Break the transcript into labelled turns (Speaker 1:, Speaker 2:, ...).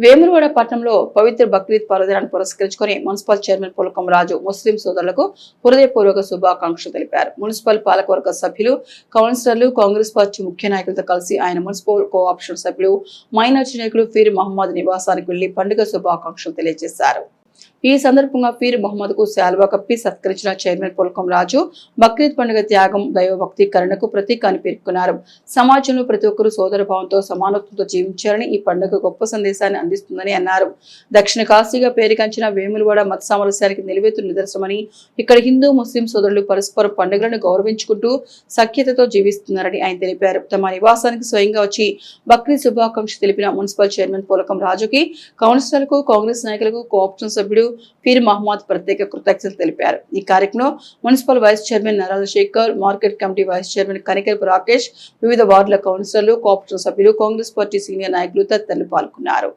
Speaker 1: వేములవాడ పట్టణంలో పవిత్ర బక్రీద్ పర్వదినాన్ని పురస్కరించుకొని మున్సిపల్ చైర్మన్ పులకం రాజు ముస్లిం సోదరులకు హృదయపూర్వక శుభాకాంక్షలు తెలిపారు. మున్సిపల్ పాలకవర్గ సభ్యులు, కౌన్సిలర్లు, కాంగ్రెస్ పార్టీ ముఖ్య నాయకులతో కలిసి ఆయన మున్సిపల్ కోఆప్షన్ సభ్యులు, మైనార్టీ నాయకులు ఫీర్ మహమ్మద్ నివాసానికి వెళ్లి పండుగ శుభాకాంక్షలు తెలియజేశారు. ఈ సందర్భంగా ఫీర్ మహమ్మద్ కు శాల్వా కప్పి సత్కరించిన చైర్మన్ పులకం రాజు బక్రీద్ పండుగ త్యాగం, దైవభక్తి, కరుణకు ప్రతీక అని పేర్కొన్నారు. సమాజంలో ప్రతి ఒక్కరూ సోదర భావంతో సమానత్వంతో జీవించాలని ఈ పండుగ గొప్ప సందేశాన్ని అందిస్తుందని అన్నారు. దక్షిణ కాశీగా పేరుగాంచిన వేములవాడ మత సామరస్యానికి నిలువెత్తు నిదర్శనమని, ఇక్కడ హిందూ ముస్లిం సోదరులు పరస్పర పండుగలను గౌరవించుకుంటూ సఖ్యతతో జీవిస్తున్నారని ఆయన తెలిపారు. తమ నివాసానికి స్వయంగా వచ్చి బక్రీద్ శుభాకాంక్షలు తెలిపిన మున్సిపల్ చైర్మన్ పులకం రాజుకి, కౌన్సిలర్లకు, కాంగ్రెస్ నాయకులకు, కోఆప్షన్ సభ్యుడు ఫీర్ మహమ్మద్ ప్రత్యేక కృతజ్ఞతలు తెలిపారు. ఈ కార్యక్రమంలో municipal vice chairman Narala Shekhar, market committee vice chairman Kanikarapu Rakesh, వివిధ వార్డుల కౌన్సిలర్లు, కోఆప్షన్ సభ్యులు, కాంగ్రెస్ పార్టీ సీనియర్ నాయకులు తదితరులు పాల్గొన్నారు.